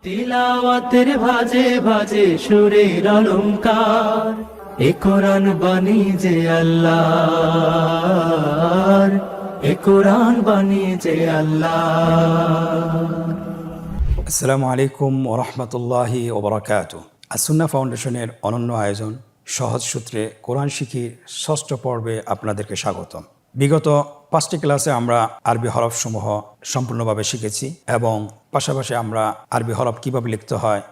তিলাওয়াতের ভাজে ভাজে সুরের অলংকার, এ কোরআন বাণী যে আল্লাহর, এ কোরআন বাণী যে আল্লাহর। আসসালামু আলাইকুম ওরহমতুল্লাহি ওবরাকাতুহ। আসুন্না ফাউন্ডেশনের অনন্য আয়োজন সহজ সূত্রে কোরআন শিখির ষষ্ঠ পর্বে আপনাদেরকে স্বাগতম। বিগত 5টি ক্লাসে আমরা আরবি হরফসমূহ সম্পূর্ণভাবে শিখেছি এবং পাশাপাশি আমরা আরবি হরফ কীভাবে লিখতে হয়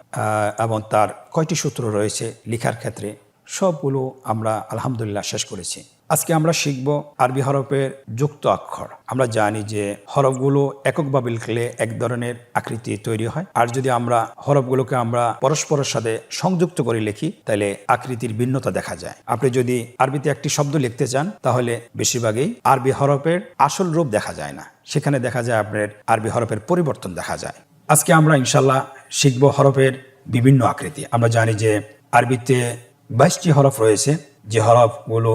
এবং তার কয়টি সূত্র রয়েছে লেখার ক্ষেত্রে সবগুলো আমরা আলহামদুলিল্লাহ শেষ করেছি। আজকে আমরা শিখব আরবি হরফের যুক্ত অক্ষর। আমরা জানি যে হরফগুলো এককভাবে লিখলে এক ধরনের আকৃতি তৈরি হয়, আর যদি আমরা হরফগুলোকে আমরা পরস্পরের সাথে সংযুক্ত করে লিখি তাহলে আকৃতির ভিন্নতা দেখা যায়। আপনি যদি আরবিতে একটি শব্দ লিখতে চান তাহলে বেশিরভাগই আরবি হরফের আসল রূপ দেখা যায় না, সেখানে দেখা যায় আপনার আরবি হরফের পরিবর্তন দেখা যায়। আজকে আমরা ইনশাল্লাহ শিখব হরফের বিভিন্ন আকৃতি। আমরা জানি যে আরবিতে 22টি হরফ রয়েছে, যে হরফগুলো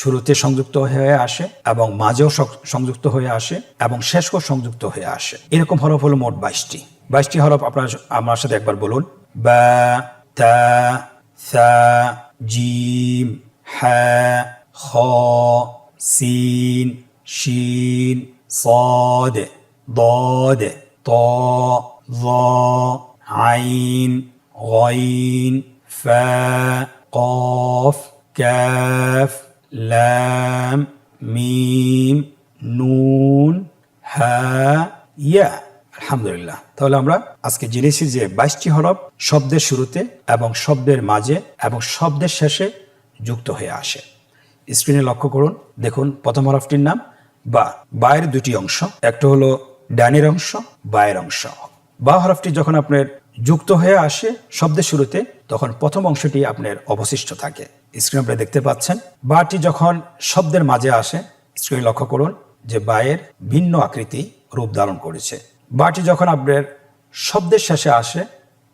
শুরুতে সংযুক্ত হয়ে আসে এবং মাঝেও সংযুক্ত হয়ে আসে এবং শেষও সংযুক্ত হয়ে আসে। এরকম হরফ হলো মোট 22টি হরফ। আপনারা আমার সাথে একবার বলুন: বা, তা, সা, জিম, হা, খ, সিন, শিন, صاد, ضاد, ط, ظ, عين, غين, فا, قاف, كاف, লাম, মিম, নুন, হা, ইয়া। আলহামদুলিল্লাহ। তাহলে আমরা আজকে জেনেছি যে 22টি হরফ শব্দের শুরুতে এবং শব্দের মাঝে এবং শব্দের শেষে যুক্ত হয়ে আসে। স্ক্রিনে লক্ষ্য করুন, দেখুন প্রথম হরফটির নাম বা। বায়ের দুটি অংশ, একটা হলো ডানের অংশ, বায়ের অংশ। বা হরফটি যখন আপনার যুক্ত হয়ে আসে শব্দের শুরুতে তখন প্রথম অংশটি আপনার অবশিষ্ট থাকে। স্ক্রিনে আপনারা দেখতে পাচ্ছেন। বাটি যখন শব্দের মাঝে আসে, স্ক্রিনে লক্ষ্য করুন যে বায়ের ভিন্ন আকৃতি রূপ ধারণ করেছে। বাটি যখন আপনার শব্দের শেষে আসে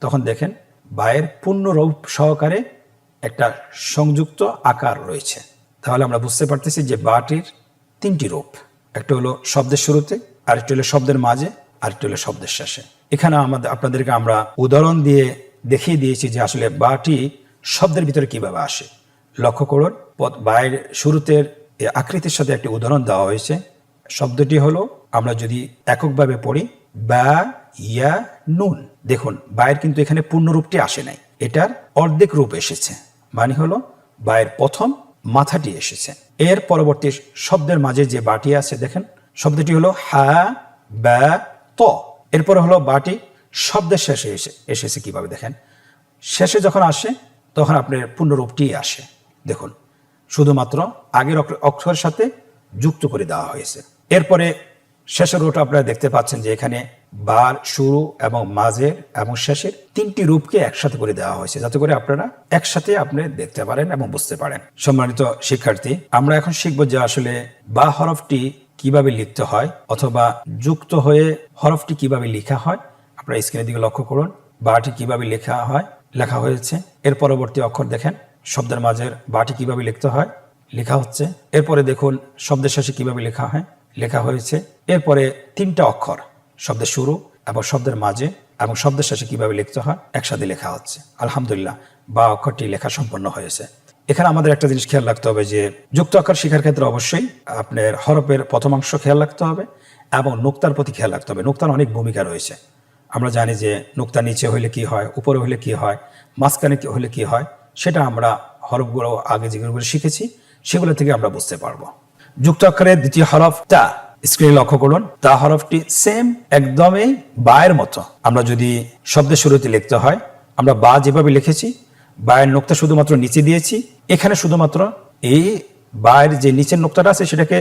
তখন দেখেন বায়ের পূর্ণ রূপ সহকারে একটা সংযুক্ত আকার রয়েছে। তাহলে আমরা বুঝতে পারতেছি যে বাটির 3টি রূপ, একটা হলো শব্দের শুরুতে, আরেকটি হলো শব্দের মাঝে, আরেকটি হলো শব্দের শেষে। এখানে আপনাদেরকে আমরা উদাহরণ দিয়ে দেখিয়ে দিয়েছি যে আসলে বাটি শব্দের ভিতরে কিভাবে আসে। লক্ষ্য করুন, বায়ের শুরুতে আকৃতির সাথে একটি উদাহরণ দেওয়া হয়েছে। শব্দটি হলো, আমরা যদি এককভাবে পড়ি, বা, ইয়া, নুন। দেখুন বায়ের কিন্তু এখানে পূর্ণ রূপটি আসে নাই, এটার অর্ধেক রূপ এসেছে, মানে হলো বায়ের প্রথম মাথাটি এসেছে। এর পরবর্তী শব্দের মাঝে যে বাটি আছে দেখেন, শব্দটি হলো হা, বা, ত। এরপরে হলো বাটি শব্দের শেষে এসেছে কিভাবে দেখেন, শেষে যখন আসে তখন আপনার পূর্ণরূপটি আসে। দেখুন শুধুমাত্র আগের অক্ষরের সাথে যুক্ত করে দেওয়া হয়েছে। এরপরে শেষের রূপটা আপনারা দেখতে পাচ্ছেন যে এখানে বার, শুরু এবং মাঝের এবং শেষের 3টি রূপকে একসাথে করে দেওয়া হয়েছে, যাতে করে আপনারা একসাথে আপনি দেখতে পারেন এবং বুঝতে পারেন। সম্মানিত শিক্ষার্থী, আমরা এখন শিখব যে আসলে বা হরফটি কিভাবে লিখতে হয় অথবা যুক্ত হয়ে হরফটি কিভাবে লেখা হয়। আপনারা স্ক্রিনের দিকে লক্ষ্য করুন, বাটি কিভাবে লেখা হয়েছে। এর পরবর্তী অক্ষর দেখেন, শব্দের মাঝের বাটি কিভাবে লিখতে হয় লেখা হচ্ছে। এরপরে দেখুন শব্দের শেষে কিভাবে লেখা হয়েছে। এরপরে 3টা অক্ষর, শব্দের শুরু এবং শব্দের মাঝে এবং শব্দের শেষে কিভাবে লিখতে হয় একসাথে লেখা হচ্ছে। আলহামদুলিল্লাহ, বা অক্ষরটি লেখা সম্পন্ন হয়েছে। এখানে আমাদের একটা জিনিস খেয়াল রাখতে হবে যে যুক্ত অক্ষর শেখার ক্ষেত্রে অবশ্যই আপনার হরফের প্রথম অংশ খেয়াল রাখতে হবে এবং নোক্তার প্রতি খেয়াল রাখতে হবে। নোক্তার অনেক ভূমিকা রয়েছে। আমরা জানি যে নোক্তা নিচে হলে কি হয়, উপরে হলে কি হয়, মাঝখানে হলে কি হয়, সেটা আমরা হরফগুলো আগে যেগুলো শিখেছি সেগুলো থেকে আমরা বুঝতে পারবো। যুক্ত অক্ষরের দ্বিতীয় হরফ তা। স্ক্রিনে লক্ষ্য করুন, তা হরফটি সেম একদমই বায়ের মতো। আমরা যদি শব্দের শুরুতে লিখতে হয়, আমরা বা যেভাবে লিখেছি, বায়ের নোক্তা শুধুমাত্র নিচে দিয়েছি। এখানে শুধুমাত্র এই বায়ের যে নিচের নোক্তাটা আছে সেটাকে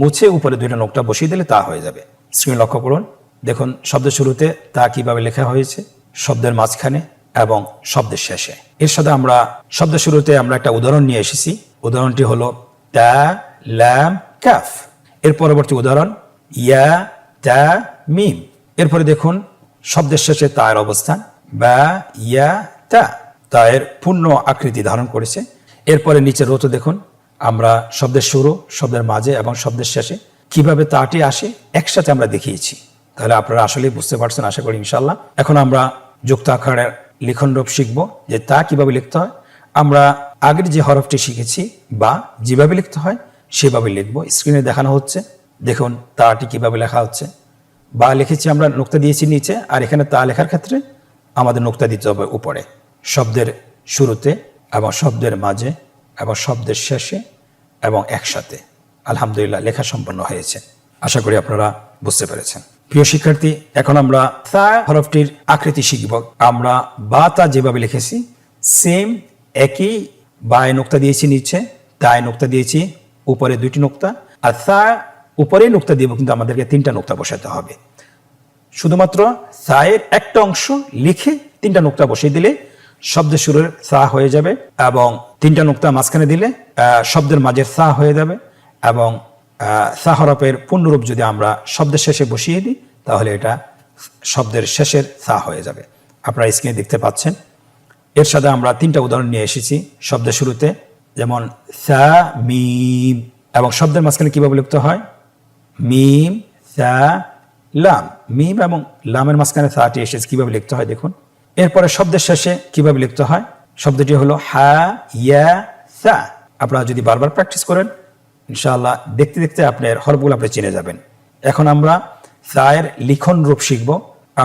মুছে উপরে 2টা নোক্তা বসিয়ে দিলে তা হয়ে যাবে। স্ক্রিনে লক্ষ্য করুন, দেখুন শব্দের শুরুতে তা কিভাবে লেখা হয়েছে, শব্দের মাঝখানে এবং শব্দের শেষে। এর সাথে আমরা শব্দের শুরুতে আমরা একটা উদাহরণ নিয়ে এসেছি। উদাহরণটি হলো তা, লাম, কাফ। এর পরবর্তী উদাহরণ ইয়া, তা, মিম। এরপরে দেখুন শব্দের শেষে তায়ের অবস্থান, বা, ইয়া, তা। তায়ের পূর্ণ আকৃতি ধারণ করেছে। এরপরে নিচের রোতে দেখুন আমরা শব্দের শুরু, শব্দের মাঝে এবং শব্দের শেষে কিভাবে তাটি আসে একসাথে আমরা দেখিয়েছি। তাহলে আপনারা আসলেই বুঝতে পারছেন আশা করি ইনশাআল্লাহ। এখন আমরা যুক্ত আকারের লিখন রূপ শিখব, যে তা কিভাবে লিখতে হয়। আমরা আগের যে হরফটি শিখেছি বা যেভাবে লিখতে হয় সেভাবে লিখব। স্ক্রিনে দেখানো হচ্ছে, দেখুন তাটি কিভাবে লেখা হচ্ছে। বা লিখেছি আমরা, নোক্তা দিয়েছি নিচে, আর এখানে তা লেখার ক্ষেত্রে আমাদের নোক্তা দিতে হবে উপরে, শব্দের শুরুতে এবং শব্দের মাঝে এবং শব্দের শেষে এবং একসাথে। আলহামদুলিল্লাহ, লেখা সম্পন্ন হয়েছে। আশা করি আপনারা বুঝতে পেরেছেন। প্রিয় শিক্ষার্থী, এখন আমরা তা হরফটির আকৃতি শিখব। আমরা বা তা যেভাবে লিখেছি সেম একই, বায় নোক্তা দিয়েছি নিচে, তায় নোক্তা দিয়েছি উপরে 2টি নোক্তা, আর তা উপরে নোক্তা দিব, কিন্তু আমাদেরকে 3টা নোক্তা বসাতে হবে। শুধুমাত্র সায়ের একটা অংশ লিখে 3টা নোক্তা বসিয়ে দিলে শব্দের শুরুর সা হয়ে যাবে, এবং 3টা নোক্তা মাঝখানে দিলে শব্দের মাঝের সা হয়ে যাবে, এবং সা হরফের পূর্ণরূপ যদি আমরা শব্দের শেষে বসিয়ে দিই তাহলে এটা শব্দের শেষের সা হয়ে যাবে। আপনারা স্ক্রিনে দেখতে পাচ্ছেন। এর সাথে আমরা 3টা উদাহরণ নিয়ে এসেছি শব্দের শুরুতে, যেমন সা মিম, এবং শব্দের মাঝখানে কিভাবে লিখতে হয়, মিম সা লাম। মিম এবং লামের মাঝখানে সাটি এসেছে, কিভাবে লিখতে হয় দেখুন। এরপরে শব্দের শেষে কিভাবে লিখতে হয়, শব্দটি হলো হা ইয়া সা। আপনারা যদি বারবার প্র্যাকটিস করেন ইনশাআল্লাহ দেখতে দেখতে আপনার হরফগুলো আপনি চিনে যাবেন। এখন আমরা সায়ের লিখন রূপ শিখব।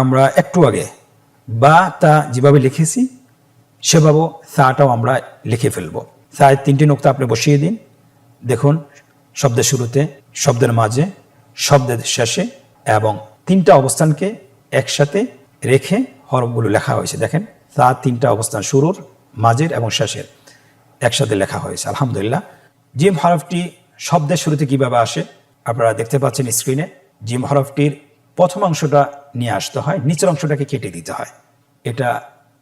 আমরা একটু আগে বা তা যেভাবে লিখেছি সেভাবে সাটাও আমরা লিখে ফেলব। সায়ের 3টি নোক্তা আপনি বসিয়ে দিন। দেখুন, শব্দের শুরুতে, শব্দের মাঝে, শব্দের শেষে, এবং 3টা অবস্থানকে একসাথে রেখে হরফগুলো লেখা হয়েছে। দেখেন, তার 3টা অবস্থান, শুরুর, মাঝের এবং শেষের, একসাথে লেখা হয়েছে। আলহামদুলিল্লাহ। জিম হরফটি শব্দের শুরুতে কিভাবে আসে আপনারা দেখতে পাচ্ছেন স্ক্রিনে। জিম হরফটির প্রথম অংশটা নিয়ে আসতে হয়, নিচের অংশটাকে কেটে দিতে হয়, এটা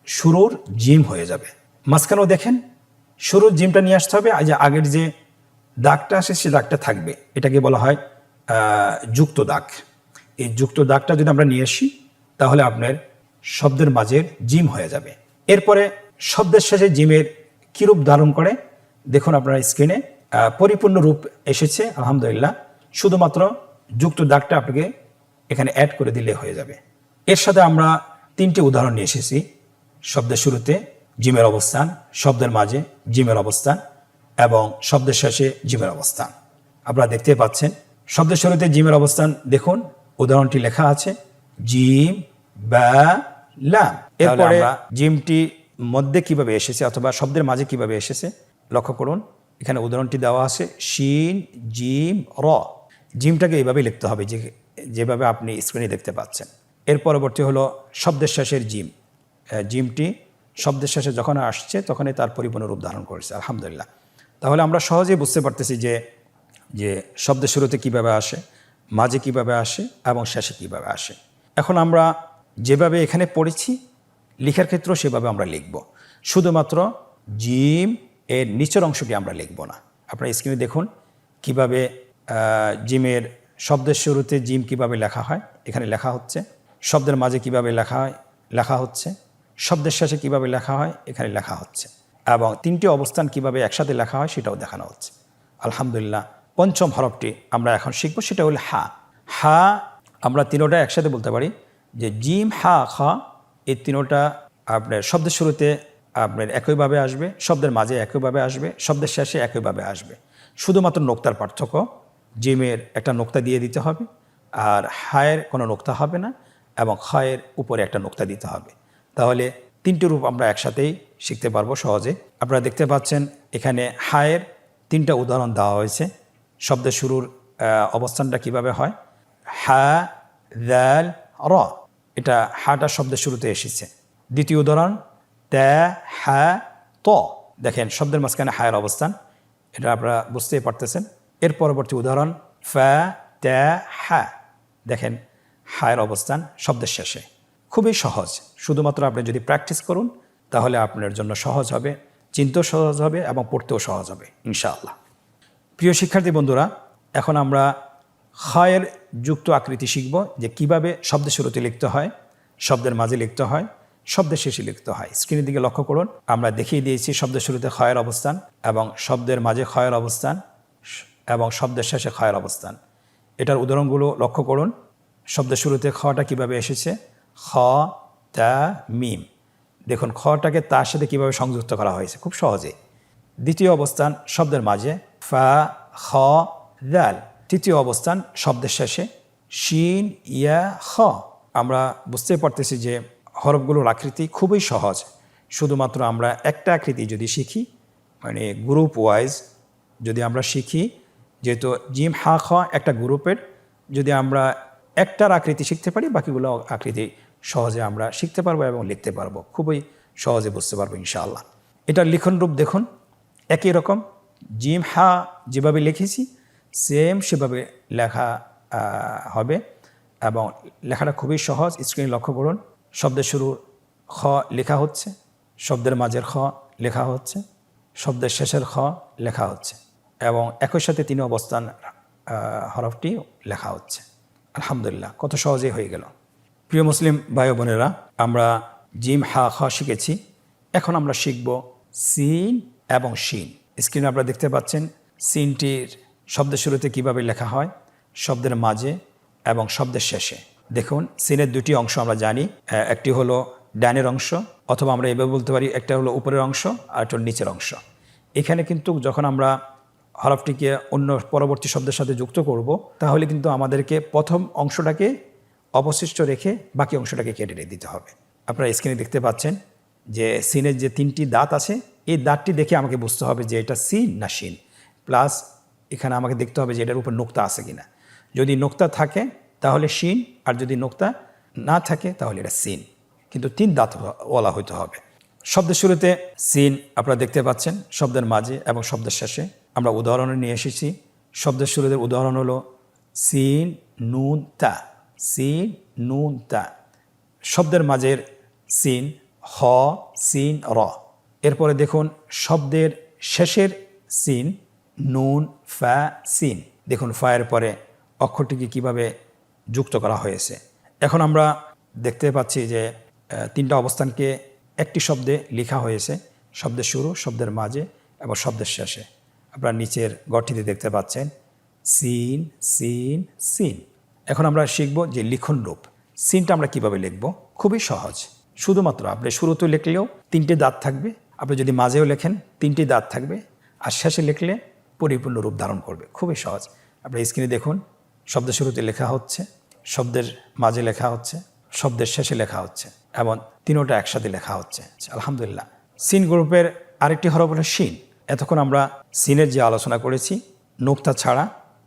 শুরুর জিম হয়ে যাবে। মাঝখানেও দেখেন শুরুর জিমটা নিয়ে আসতে হবে, আগের যে দাগটা আসে সে দাগটা থাকবে, এটাকে বলা হয় যুক্ত দাগ। এই যুক্ত দাগটা যদি আমরা নিয়ে আসি তাহলে আপনার শব্দের মাঝের জিম হয়ে যাবে। এরপরে শব্দের শেষে জিমের কি রূপ ধারণ করে দেখুন আপনার স্ক্রিনে, পরিপূর্ণ রূপ এসেছে আলহামদুলিল্লাহ। শুধুমাত্র যুক্ত দাগটা আপনাকে এখানে অ্যাড করে দিলে হয়ে যাবে। এর সাথে আমরা 3টি উদাহরণ নিয়ে এসেছি। শব্দের শুরুতে জিমের অবস্থান, শব্দের মাঝে জিমের অবস্থান এবং শব্দের শেষে জিমের অবস্থান আপনারা দেখতে পাচ্ছেন। শব্দের শুরুতে জিমের অবস্থান দেখুন, উদাহরণটি লেখা আছে জিম বা লাম। এরপরে জিমটি মধ্যে কিভাবে এসেছে অথবা শব্দের মাঝে কিভাবে এসেছে লক্ষ্য করুন। এখানে উদাহরণটি দেওয়া আছে শিন জিম র। জিমটাকে এইভাবে লিখতে হবে যেভাবে আপনি স্ক্রিনে দেখতে পাচ্ছেন। এর পরবর্তী হলো শব্দের শেষের জিম। জিমটি শব্দের শেষে যখন আসছে তখনই তার পরিপূর্ণ রূপ ধারণ করেছে আলহামদুলিল্লাহ। তাহলে আমরা সহজেই বুঝতে পারতেছি যে শব্দের শুরুতে কিভাবে আসে, মাঝে কিভাবে আসে এবং শেষে কিভাবে আসে। এখন আমরা যেভাবে এখানে পড়েছি লেখার ক্ষেত্রেও সেভাবে আমরা লিখব। শুধুমাত্র জিম এর নিচের অংশটি আমরা লিখব না। আপনারা স্ক্রিনে দেখুন কিভাবে জিমের শব্দের শুরুতে জিম কিভাবে লেখা হয় এখানে লেখা হচ্ছে, শব্দের মাঝে কিভাবে লেখা হচ্ছে, শব্দের শেষে কিভাবে লেখা হয় এখানে লেখা হচ্ছে, এবং 3টি অবস্থান কিভাবে একসাথে লেখা হয় সেটাও দেখানো হচ্ছে আলহামদুলিল্লাহ। পঞ্চম হরফটি আমরা এখন শিখব, সেটা হলো হা। হা আমরা 3টা একসাথে বলতে পারি যে জিম হা খা। এই 3টা আপনার শব্দের শুরুতে আপনার একইভাবে আসবে, শব্দের মাঝে একইভাবে আসবে, শব্দের শেষে একইভাবে আসবে। শুধুমাত্র নোক্তার পার্থক্য, জিমের একটা নোক্তা দিয়ে দিতে হবে আর হায়ের কোনো নোক্তা হবে না, এবং খায়ের উপরে একটা নোক্তা দিতে হবে। তাহলে 3টি রূপ আমরা একসাথেই শিখতে পারবো সহজে। আপনারা দেখতে পাচ্ছেন এখানে হায়ের 3টা উদাহরণ দেওয়া হয়েছে। শব্দের শুরুর অবস্থানটা কিভাবে হয়, হা দাল র, এটা হাটা শব্দের শুরুতে এসেছে। দ্বিতীয় উদাহরণ তা হা ত, দেখেন শব্দের মাঝখানে হায়ের অবস্থান, এটা আপনারা বুঝতেই পারতেছেন। এর পরবর্তী উদাহরণ ফা তা হা, দেখেন হায়ের অবস্থান শব্দের শেষে। খুবই সহজ, শুধুমাত্র আপনি যদি প্র্যাকটিস করুন তাহলে আপনার জন্য সহজ হবে, চিনতেও সহজ হবে এবং পড়তেও সহজ হবে ইনশাআল্লাহ। প্রিয় শিক্ষার্থী বন্ধুরা, এখন আমরা খায়ের যুক্ত আকৃতি শিখব, যে কিভাবে শব্দের শুরুতে লিখতে হয়, শব্দের মাঝে লিখতে হয়, শব্দের শেষে লিখতে হয়। স্ক্রিনের দিকে লক্ষ্য করুন, আমরা দেখিয়ে দিয়েছি শব্দের শুরুতে খায়ের অবস্থান এবং শব্দের মাঝে খায়ের অবস্থান এবং শব্দের শেষে খায়ের অবস্থান। এটার উদাহরণগুলো লক্ষ্য করুন। শব্দের শুরুতে খটা কিভাবে এসেছে, খ তা মিম। দেখুন খটাকে তার সাথে কীভাবে সংযুক্ত করা হয়েছে খুব সহজে। দ্বিতীয় অবস্থান শব্দের মাঝে ফা খ দাল। তৃতীয় অবস্থান শব্দের শেষে শিন ইয়া খ। আমরা বুঝতে পারতেছি যে হরফগুলোর আকৃতি খুবই সহজ। শুধুমাত্র আমরা একটা আকৃতি যদি শিখি, মানে গ্রুপ ওয়াইজ যদি আমরা শিখি, যেহেতু জিম হা খ একটা গ্রুপের, যদি আমরা একটার আকৃতি শিখতে পারি বাকিগুলো আকৃতি সহজে আমরা শিখতে পারবো এবং লিখতে পারবো, খুবই সহজে বুঝতে পারবো ইনশাআল্লাহ। এটার লিখন রূপ দেখুন একই রকম, জিম হা যেভাবে লিখেছি সেম সেভাবে লেখা হবে এবং লেখাটা খুবই সহজ। স্ক্রিনে লক্ষ্য করুন, শব্দের শুরুর খ লেখা হচ্ছে, শব্দের মাঝের খ লেখা হচ্ছে, শব্দের শেষের খ লেখা হচ্ছে এবং একই সাথে তিন অবস্থান হরফটি লেখা হচ্ছে। আলহামদুলিল্লাহ, কত সহজেই হয়ে গেল। প্রিয় মুসলিম ভাই বোনেরা, আমরা জিম হা খ শিখেছি, এখন আমরা শিখব সিন এবং শিন। স্ক্রিনে আপনারা দেখতে পাচ্ছেন সিনটির শব্দের শুরুতে কিভাবে লেখা হয়, শব্দের মাঝে এবং শব্দের শেষে। দেখুন সিনের দুটি অংশ আমরা জানি, একটি হলো ডানের অংশ, অথবা আমরা এভাবে বলতে পারি একটা হলো উপরের অংশ আর একটা নিচের অংশ। এখানে কিন্তু যখন আমরা হরফটিকে অন্য পরবর্তী শব্দের সাথে যুক্ত করব, তাহলে কিন্তু আমাদেরকে প্রথম অংশটাকে অবশিষ্ট রেখে বাকি অংশটাকে কেটে দিতে হবে। আপনারা স্ক্রিনে দেখতে পাচ্ছেন যে সিনের যে তিনটি দাঁত আছে, এই দাঁতটি দেখে আমাকে বুঝতে হবে যে এটা সিন না শিন। প্লাস এখানে আমাকে দেখতে হবে যে এটার উপর নোক্তা আছে কিনা। যদি নোক্তা থাকে তাহলে শিন, আর যদি নোক্তা না থাকে তাহলে এটা সিন, কিন্তু তিন দাঁত ওয়ালা হইতে হবে। শব্দের শুরুতে সিন আপনারা দেখতে পাচ্ছেন, শব্দের মাঝে এবং শব্দের শেষে। আমরা উদাহরণে নিয়ে এসেছি। শব্দের শুরুতে উদাহরণ হলো সিন নুন তা, সিন নুন তা। শব্দের মাঝের সিন হ সিন র। এরপরে দেখুন শব্দের শেষের সিন নুন ফা সিন। দেখুন ফায়ের পরে অক্ষরটিকে কিভাবে যুক্ত করা হয়েছে। এখন আমরা দেখতে পাচ্ছি যে তিনটা অবস্থানকে একটি শব্দে লেখা হয়েছে, শব্দের শুরু, শব্দের মাঝে এবং শব্দের শেষে। আপনারা নিচের গঠটিতে দেখতে পাচ্ছেন সিন সিন সিন। এখন আমরা শিখব যে লিখন রূপ। সিনটা আমরা কিভাবে লিখব, খুবই সহজ। শুধুমাত্র আপনি শুরুতে লিখলেও তিনটে দাঁত থাকবে, আপনি যদি মাঝেও লেখেন তিনটি দাঁত থাকবে, আর শেষে লিখলে পরিপূর্ণ রূপ ধারণ করবে, খুবই সহজ। আপনি স্ক্রিনে দেখুন, শব্দের শুরুতে লেখা হচ্ছে, শব্দের মাঝে লেখা হচ্ছে, শব্দের শেষে লেখা হচ্ছে এবং তিনোটা একসাথে লেখা হচ্ছে। আলহামদুলিল্লাহ। সিন গ্রুপের আরেকটি হরফ হলো শিন। এতক্ষণ আমরা সিনের যে আলোচনা করেছি নোক্তা ছাড়া,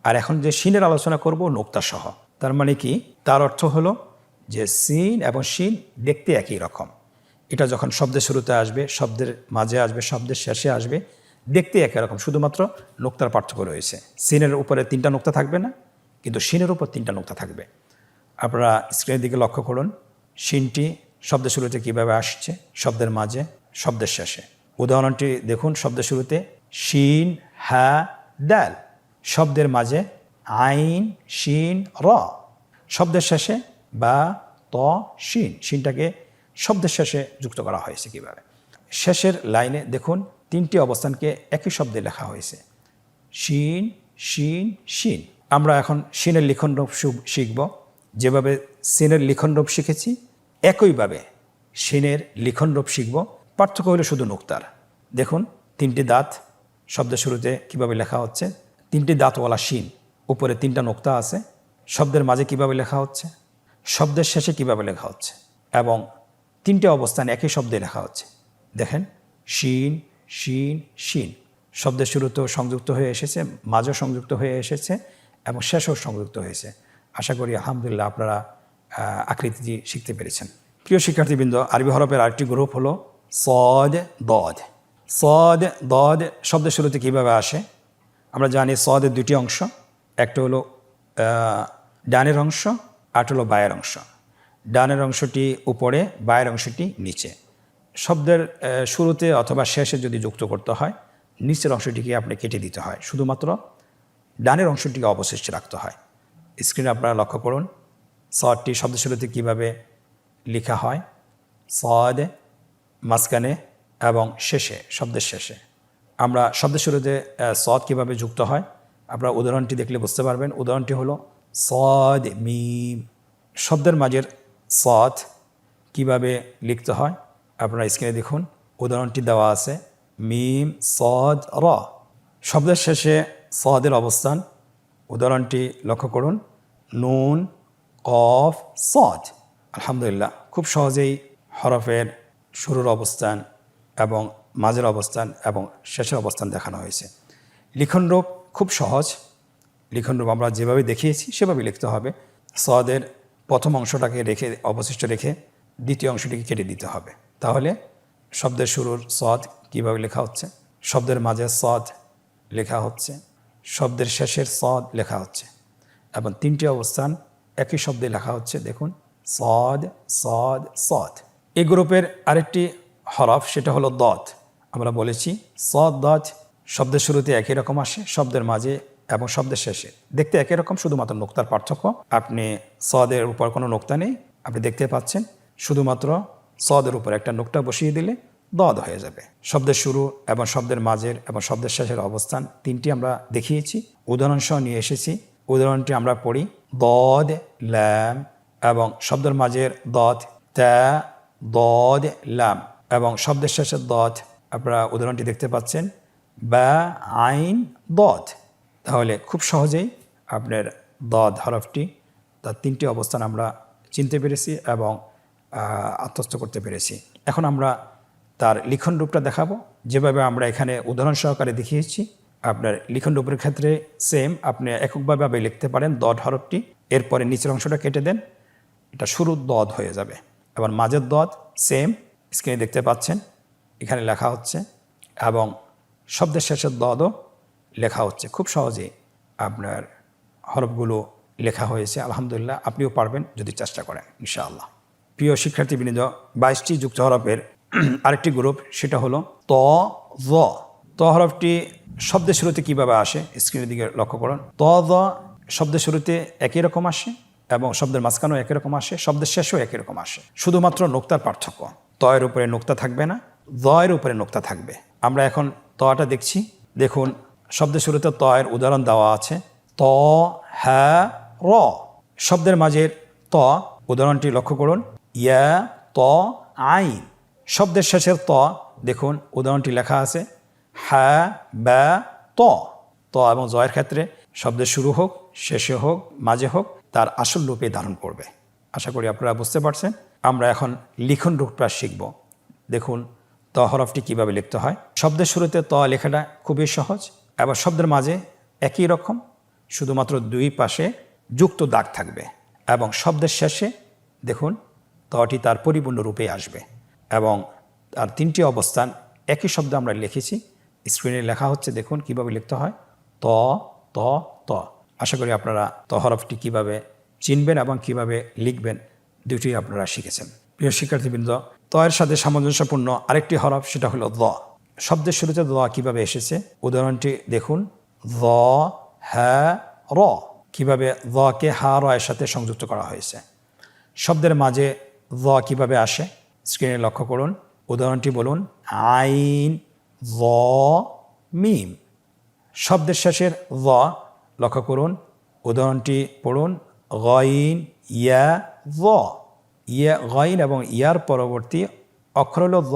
আর এখন যে শিনের আলোচনা করব নোক্তা সহ। তার মানে কি, তার অর্থ হলো যে সিন এবং শিন দেখতে একই রকম। এটা যখন শব্দের শুরুতে আসবে, শব্দের মাঝে আসবে, শব্দের শেষে আসবে, দেখতে একই রকম, শুধুমাত্র নোক্তার পার্থক্য রয়েছে। সিনের উপরে তিনটা নোক্তা থাকবে না, কিন্তু শিনের উপর তিনটা নোক্তা থাকবে। আপনারা স্ক্রিনের দিকে লক্ষ্য করুন, শিনটি শব্দের শুরুতে কীভাবে আসছে, শব্দের মাঝে, শব্দের শেষে। উদাহরণটি দেখুন, শব্দের শুরুতে শিন হা দাল, শব্দের মাঝে আইন শিন র, শব্দের শেষে বা ত শিন। শিনটাকে শব্দের শেষে যুক্ত করা হয়েছে কীভাবে। শেষের লাইনে দেখুন তিনটি অবস্থানকে একই শব্দে লেখা হয়েছে, শিন শিন শিন। আমরা এখন শিনের লিখন রূপ শিখব। যেভাবে সিনের লিখন রূপ শিখেছি একইভাবে শিনের লিখন রূপ শিখব। পার্থক্য হলো শুধু নোক্তার। দেখুন তিনটি দাঁত শব্দের শুরুতে কিভাবে লেখা হচ্ছে, তিনটি দাঁতওয়ালা শিন, উপরে তিনটা নোক্তা আছে। শব্দের মাঝে কিভাবে লেখা হচ্ছে, শব্দের শেষে কিভাবে লেখা হচ্ছে, এবং তিনটে অবস্থান একই শব্দে লেখা হচ্ছে। দেখেন শিন শিন শিন, শব্দের শুরুতেও সংযুক্ত হয়ে এসেছে, মাঝেও সংযুক্ত হয়ে এসেছে এবং শেষও সংযুক্ত হয়েছে। আশা করি আলহামদুলিল্লাহ আপনারা আকৃতি শিখতে পেরেছেন। প্রিয় শিক্ষার্থীবৃন্দ, আরবি হরফের আরেকটি গ্রুপ হলো সদ দদ। সদ দদ শব্দের শুরুতে কীভাবে আসে আমরা জানি। সদের দুটি অংশ, একটা হলো ডানের অংশ, আরটা হলো বায়ের অংশ। ডানের অংশটি উপরে, বায়ের অংশটি নিচে। শব্দের শুরুতে অথবা শেষে যদি যুক্ত করতে হয়, নিচের অংশটিকে আপনি কেটে দিতে হয়, শুধুমাত্র ডানের অংশটিকে অবশিষ্ট রাখতে হয়। স্ক্রিনে আপনারা লক্ষ্য করুন সদটি শব্দের শুরুতে কীভাবে লেখা হয়, সদ মাঝখানে এবং শেষে, শব্দের শেষে। আমরা শব্দের শুরুতে সদ কীভাবে যুক্ত হয় আপনারা উদাহরণটি দেখলে বুঝতে পারবেন। উদাহরণটি হলো সদ মিম। শব্দের মাঝের সদ কিভাবে লিখতে হয় আপনারা স্ক্রিনে দেখুন। উদাহরণটি দেওয়া আছে, মিম সদ র। শব্দের শেষে সদের অবস্থান, উদাহরণটি লক্ষ্য করুন, নুন কফ সদ। আলহামদুলিল্লাহ, খুব সহজেই হরফের শুরুর অবস্থান এবং মাঝের অবস্থান এবং শেষের অবস্থান দেখানো হয়েছে। লিখনরূপ খুব সহজ। লিখনরূপ আমরা যেভাবে দেখিয়েছি সেভাবে লিখতে হবে। সদের প্রথম অংশটাকে রেখে অবশিষ্ট রেখে দ্বিতীয় অংশটিকে কেটে দিতে হবে। তাহলে শব্দের শুরুর সদ কীভাবে লেখা হচ্ছে, শব্দের মাঝের সদ লেখা হচ্ছে, শব্দের শেষের সদ লেখা হচ্ছে এবং তিনটি অবস্থান একই শব্দে লেখা হচ্ছে। দেখুন, সদ সদ সদ। এই গ্রুপের আরেকটি হরফ সেটা হলো দত। আমরা বলেছি সদ দত শব্দের শুরুতে একই রকম আসে, শব্দের মাঝে এবং শব্দের শেষে দেখতে একই রকম, শুধুমাত্র নোক্তার পার্থক্য। আপনি সদের উপর কোনো নোক্তা নেই, আপনি দেখতে পাচ্ছেন, শুধুমাত্র সদের উপর একটা নোক্তা বসিয়ে দিলে দদ হয়ে যাবে। শব্দের শুরু এবং শব্দের মাঝের এবং শব্দের শেষের অবস্থান তিনটি আমরা দেখিয়েছি, উদাহরণ সহ নিয়ে এসেছি। উদাহরণটি আমরা পড়ি, দদ ল্যাম এবং শব্দের মাঝের দদ তা দদ ল্যাম এবং শব্দের শেষের দদ আপনারা উদাহরণটি দেখতে পাচ্ছেন, বা আইন দদ। তাহলে খুব সহজেই আপনার দদ হরফটি তার তিনটি অবস্থান আমরা চিনতে পেরেছি এবং আত্মস্থ করতে পেরেছি। এখন আমরা তার লিখন রূপটা দেখাবো, যেভাবে আমরা এখানে উদাহরণ সহকারে দেখিয়েছি। আপনার লিখন রূপের ক্ষেত্রে সেম, আপনি এককভাবে লিখতে পারেন দদ হরফটি, এরপরে নিচের অংশটা কেটে দেন, এটা শুরুর দদ হয়ে যাবে। এবার মাঝের দদ সেম, স্ক্রিনে দেখতে পাচ্ছেন, এখানে লেখা হচ্ছে এবং শব্দের শেষের দদও লেখা হচ্ছে। খুব সহজেই আপনার হরফগুলো লেখা হয়েছে। আলহামদুলিল্লাহ, আপনিও পারবেন যদি চেষ্টা করেন ইনশাআল্লাহ। প্রিয় শিক্ষার্থীবৃন্দ, 22টি যুক্ত হরফের আরেকটি গ্রুপ সেটা হলো ত জ। ত হরফটি শব্দের শুরুতে কিভাবে আসে স্ক্রিনের দিকে লক্ষ্য করুন। ত জ শব্দের শুরুতে একই রকম আসে এবং শব্দের মাঝখানেও একই রকম আসে, শব্দের শেষেও একই রকম আসে, শুধুমাত্র নোক্তার পার্থক্য। ত এর উপরে নোক্তা থাকবে না, জ এর উপরে নোক্তা থাকবে। আমরা এখন তটা দেখছি। দেখুন, শব্দের শুরুতে ত এর উদাহরণ দেওয়া আছে, ত হ্যাঁ র। শব্দের মাঝের ত উদাহরণটি লক্ষ্য করুন, ইয়া ত আইন। শব্দের শেষের ত দেখুন উদাহরণটি লেখা আছে, হ্যাঁ বা ত। ত এবং জয়ের ক্ষেত্রে শব্দের শুরু হোক, শেষে হোক, মাঝে হোক, তার আসল রূপে ধারণ করবে। আশা করি আপনারা বুঝতে পারছেন। আমরা এখন লিখন রূপটা শিখব। দেখুন, ত হরফটি কিভাবে লিখতে হয়। শব্দের শুরুতে ত লেখাটা খুবই সহজ এবং শব্দের মাঝে একই রকম, শুধুমাত্র দুই পাশে যুক্ত দাগ থাকবে এবং শব্দের শেষে দেখুন তটি তার পরিপূর্ণ রূপে আসবে এবং তার তিনটি অবস্থান একই শব্দে আমরা লিখেছি, স্ক্রিনে লেখা হচ্ছে। দেখুন কিভাবে লিখতে হয়, ত ত ত। আশা করি আপনারা ত হরফটি কিভাবে চিনবেন এবং কিভাবে লিখবেন দুটি আপনারা শিখেছেন। প্রিয় শিক্ষার্থীবৃন্দ, ত এর সাথে সামঞ্জস্যপূর্ণ আরেকটি হরফ সেটা হলো দ। শব্দের শুরুতে দ কিভাবে এসেছে উদাহরণটি দেখুন, দ হ্যাঁ র। কিভাবে দকে হা র এর সাথে সংযুক্ত করা হয়েছে। শব্দের মাঝে দ কিভাবে আসে স্ক্রিনে লক্ষ্য করুন। উদাহরণটি বলুন, আইন দ মিম। শব্দের শেষের দ লক্ষ্য করুন। উদাহরণটি পড়ুন, গইন ইয়া দ। ইয়া গইন এবং ইয়ার পরবর্তী অক্ষর হল দ,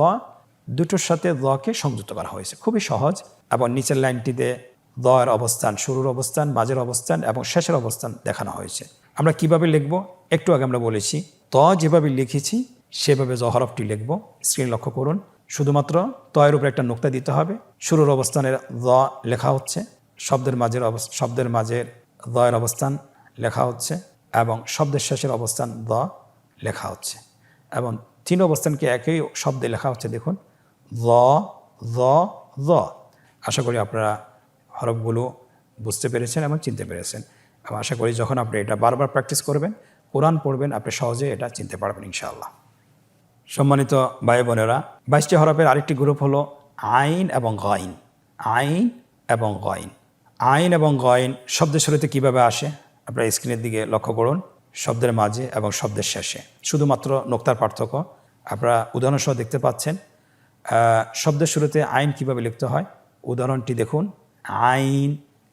দুটোর সাথে দকে সংযুক্ত করা হয়েছে। খুবই সহজ। এবং নিচের লাইনটিতে দ এর অবস্থান, শুরুর অবস্থান, মাঝের অবস্থান এবং শেষের অবস্থান দেখানো হয়েছে। আমরা কিভাবে লিখব একটু আগে আমরা বলেছি, ত যেভাবে লিখেছি সেভাবে জ হরফটি লিখব। স্ক্রিন লক্ষ্য করুন। শুধুমাত্র ত এর উপরে একটা নোক্তা দিতে হবে। শুরুর অবস্থানের দ লেখা হচ্ছে, শব্দের মাঝের দ এর অবস্থান লেখা হচ্ছে এবং শব্দের শেষের অবস্থান দ লেখা হচ্ছে এবং তিন অবস্থানকে একই শব্দে লেখা হচ্ছে। দেখুন, দ দ দ। আশা করি আপনারা হরফগুলো বুঝতে পেরেছেন এবং চিনতে পেরেছেন এবং আশা করি যখন আপনি এটা বারবার প্র্যাকটিস করবেন, কোরআন পড়বেন, আপনি সহজে এটা চিনতে পারবেন ইনশাআল্লাহ। সম্মানিত ভাই বোনেরা, 22টি হরফের আরেকটি গ্রুপ হলো আইন এবং গইন। আইন এবং গইন। আইন এবং গইন শব্দের শুরুতে কিভাবে আসে আপনারা স্ক্রিনের দিকে লক্ষ্য করুন। শব্দের মাঝে এবং শব্দের শেষে, শুধুমাত্র নোক্তার পার্থক্য। আপনারা উদাহরণসহ দেখতে পাচ্ছেন। শব্দের শুরুতে আইন কিভাবে লিখতে হয় উদাহরণটি দেখুন, আইন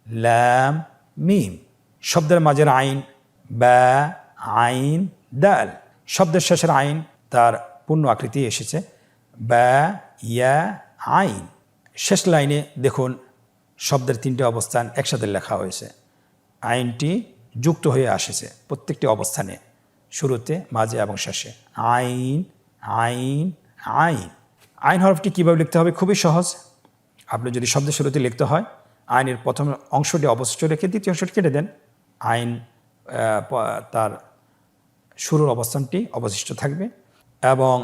ল্যাম মিম। শব্দের মাঝের আইন বা আইন দাল। শব্দের শেষের আইন তার পূর্ণ আকৃতি এসেছে বা ইয়া আইন। শেষ লাইনে দেখুন শব্দের 3টে অবস্থান একসাথে লেখা হয়েছে। আইনটি যুক্ত হয়ে আসেছে প্রত্যেকটি অবস্থানে, শুরুতে, মাঝে এবং শেষে। আইন আইন আইন। আইন হরফটি কীভাবে লিখতে হবে? খুবই সহজ। আপনি যদি শব্দের শুরুতে লিখতে হয়, আইনের প্রথম অংশটি অবশিষ্ট রেখে দ্বিতীয় অংশটি কেটে দেন। আইন তার শুরুর অবস্থানটি অবশিষ্ট থাকবে। এবং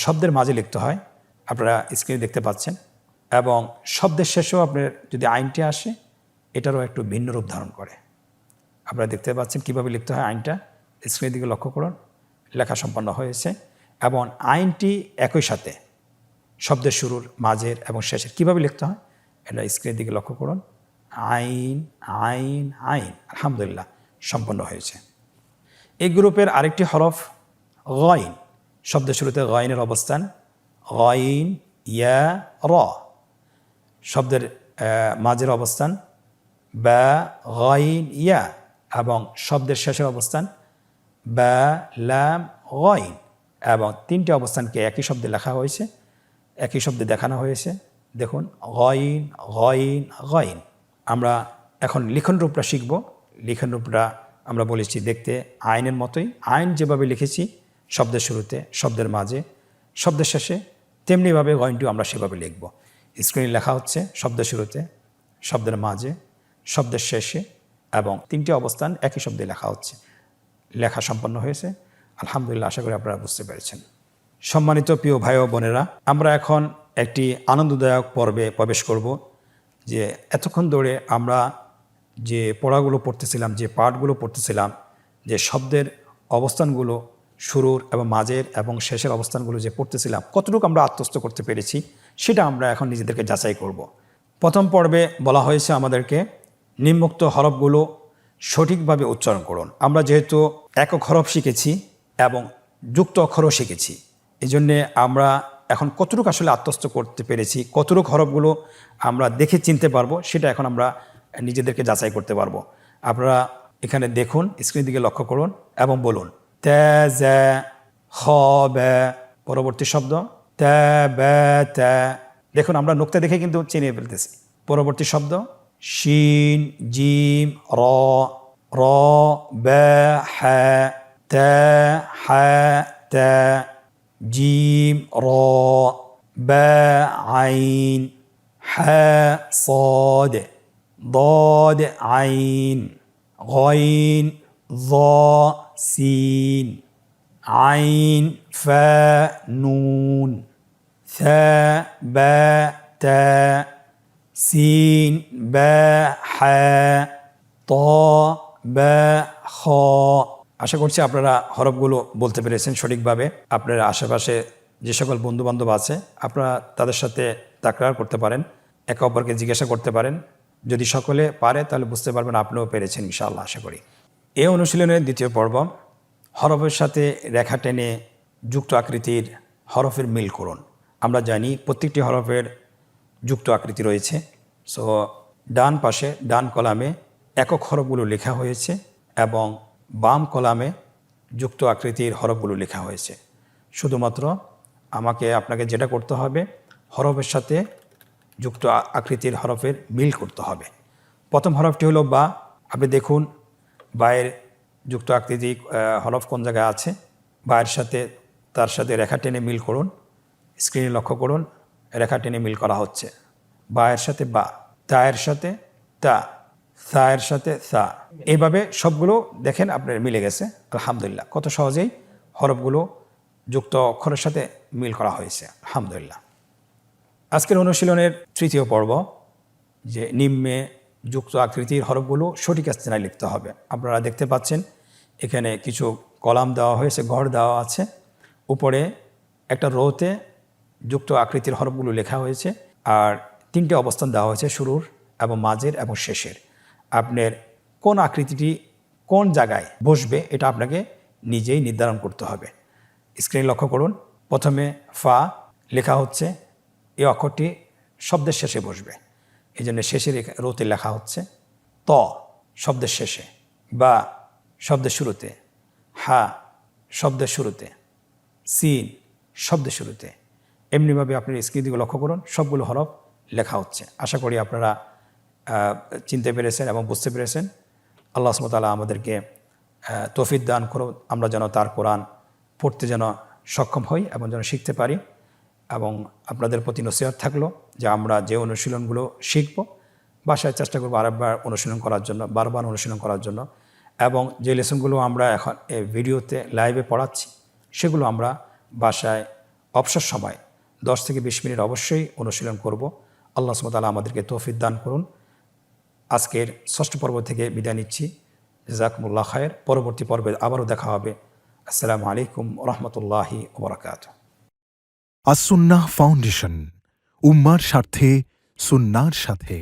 শব্দের মাঝে লিখতে হয়, আপনারা স্ক্রিনে দেখতে পাচ্ছেন। এবং শব্দের শেষেও আপনার যদি আইনটি আসে, এটারও একটু ভিন্ন রূপ ধারণ করে। আপনারা দেখতে পাচ্ছেন কীভাবে লিখতে হয় আইনটা। স্ক্রিনের দিকে লক্ষ্য করুন, লেখা সম্পন্ন হয়েছে। এবং আইনটি একই সাথে শব্দের শুরুর, মাঝের এবং শেষের কীভাবে লিখতে হয় এটা স্ক্রিনের দিকে লক্ষ্য করুন। আইন আইন আইন। আলহামদুলিল্লাহ, সম্পন্ন হয়েছে। এই গ্রুপের আরেকটি হরফ গইন। শব্দের শুরুতে গইনের অবস্থান গইন ইয়া র। শব্দের মাঝের অবস্থান বা গইন ইয়া, এবং শব্দের শেষের অবস্থান বা লাম গইন। এবং 3টে অবস্থানকে একই শব্দে লেখা হয়েছে, একই শব্দে দেখানো হয়েছে। দেখুন গইন গইন গইন। আমরা এখন লিখন রূপটা শিখব। লিখন রূপটা আমরা বলেছি দেখতে আইনের মতোই। আইন যেভাবে লিখেছি শব্দের শুরুতে, শব্দের মাঝে, শব্দের শেষে, তেমনিভাবে গইনটিও আমরা সেভাবে লিখব। স্ক্রিনে লেখা হচ্ছে শব্দের শুরুতে, শব্দের মাঝে, শব্দের শেষে, এবং 3টে অবস্থান একই শব্দে লেখা হচ্ছে। লেখা সম্পন্ন হয়েছে। আলহামদুলিল্লাহ, আশা করি আপনারা বুঝতে পেরেছেন। সম্মানিত প্রিয় ভাই ও বোনেরা, আমরা এখন একটি আনন্দদায়ক পর্বে প্রবেশ করব। যে এতক্ষণ ধরে আমরা যে পড়াগুলো পড়তেছিলাম, যে পাঠগুলো পড়তেছিলাম, যে শব্দের অবস্থানগুলো শুরুর এবং মাঝের এবং শেষের অবস্থানগুলো যে পড়তেছিলাম, কতটুকু আমরা আত্মস্থ করতে পেরেছি সেটা আমরা এখন নিজেদেরকে যাচাই করব। প্রথম পর্বে বলা হয়েছে আমাদেরকে নিম্নোক্ত হরফগুলো সঠিকভাবে উচ্চারণ করুন। আমরা যেহেতু একক হরফ শিখেছি এবং যুক্ত অক্ষরও শিখেছি, এই জন্যে আমরা এখন কতটুকু আসলে আত্মস্থ করতে পেরেছি, কতটুকু হরফগুলো আমরা দেখে চিনতে পারবো, সেটা এখন আমরা নিজেদেরকে যাচাই করতে পারবো। আপনারা এখানে দেখুন, স্ক্রিনের দিকে লক্ষ্য করুন এবং বলুন তে জে খ বে। পরবর্তী শব্দ তে বে তে। দেখুন আমরা নোক্তা দেখে কিন্তু চিনিয়ে ফেলতেছি। পরবর্তী শব্দ শিন জিম র র বে হ্যা তে হ্যা তে জিম র বে আইন হ্যা صاد ضاد عين غين ظا سين عين فاء نون ثاء باء تاء سين باء حاء طاء باء خاء। আশা করছি আপনারা হরফগুলো বলতে পেরেছেন সঠিকভাবে। আপনার আশেপাশে যে সকল বন্ধুবান্ধব আছে, আপনারা তাদের সাথে তাকরার করতে পারেন, একে অপরকে জিজ্ঞাসা করতে পারেন। যদি সকলে পারে তাহলে বুঝতে পারবেন আপনিও পেরেছেন ইনশাআল্লাহ, আশা করি। এই অনুশীলনের দ্বিতীয় পর্ব, হরফের সাথে রেখা টেনে যুক্ত আকৃতির হরফের মিল করুন। আমরা জানি প্রত্যেকটি হরফের যুক্ত আকৃতি রয়েছে। সো ডান পাশে, ডান কলামে একক হরফগুলো লেখা হয়েছে এবং বাম কলামে যুক্ত আকৃতির হরফগুলো লেখা হয়েছে। শুধুমাত্র আপনাকে যেটা করতে হবে, হরফের সাথে যুক্ত আকৃতির হরফের মিল করতে হবে। প্রথম হরফটি হলো বা। আপনি দেখুন বায়ের যুক্ত আকৃতি হরফ কোন জায়গায় আছে, বায়ের সাথে তার সাথে রেখা টেনে মিল করুন। স্ক্রিনে লক্ষ্য করুন, রেখা টেনে মিল করা হচ্ছে। বায়ের সাথে বা, তায়ের সাথে তা, সায়ের সাথে সা। এইভাবে সবগুলো দেখেন আপনার মিলে গেছে। আলহামদুলিল্লাহ, কত সহজেই হরফগুলো যুক্ত অক্ষরের সাথে মিল করা হয়েছে। আলহামদুলিল্লাহ। আজকের অনুশীলনের তৃতীয় পর্ব, যে নিম্নে যুক্ত আকৃতির হরফগুলো সঠিক স্থানে লিখতে হবে। আপনারা দেখতে পাচ্ছেন এখানে কিছু কলাম দেওয়া হয়েছে, ঘর দেওয়া আছে। উপরে একটা রোতে যুক্ত আকৃতির হরফগুলো লেখা হয়েছে, আর 3টে অবস্থান দেওয়া হয়েছে, শুরুর এবং মাঝের এবং শেষের। আপনার কোন আকৃতিটি কোন জায়গায় বসবে এটা আপনাকে নিজেই নির্ধারণ করতে হবে। স্ক্রিনে লক্ষ্য করুন, প্রথমে ফা লেখা হচ্ছে, এই অক্ষরটি শব্দের শেষে বসবে, এই জন্য শেষের রোতে লেখা হচ্ছে। ত শব্দের শেষে, বা শব্দের শুরুতে, হা শব্দের শুরুতে, সিন শব্দের শুরুতে। এমনিভাবে আপনি স্ক্রিনদিকে লক্ষ্য করুন, সবগুলো হরফ লেখা হচ্ছে। আশা করি আপনারা চিনতে পেরেছেন এবং বুঝতে পেরেছেন। আল্লাহ সুবহানাহু ওয়া তাআলা আমাদেরকে তৌফিক দান করুন, আমরা যেন তার কোরআন পড়তে যেন সক্ষম হই এবং যেন শিখতে পারি। এবং আপনাদের প্রতি নসিহত থাকলো যে আমরা যে অনুশীলনগুলো শিখব, বাসায় চেষ্টা করবো আরেকবার অনুশীলন করার জন্য, বারবার অনুশীলন করার জন্য। এবং যে লেসনগুলো আমরা এখন এই ভিডিওতে লাইভে পড়াচ্ছি, সেগুলো আমরা বাসায় অবসর সময় 10 থেকে 20 মিনিট অবশ্যই অনুশীলন করব। আল্লাহ সুবহানাহু ওয়া তাআলা আমাদেরকে তৌফিক দান করুন। আজকের ষষ্ঠ পর্ব থেকে বিদায় নিচ্ছি। জাযাকুমুল্লাহ খায়ের। পরবর্তী পর্বে আবারও দেখা হবে। আসসালামু আলাইকুম ওয়া রাহমাতুল্লাহি ওয়া বারাকাতুহু। আসুন্নাহ ফাউন্ডেশন, উম্মার স্বার্থে সুন্নাহর সাথে।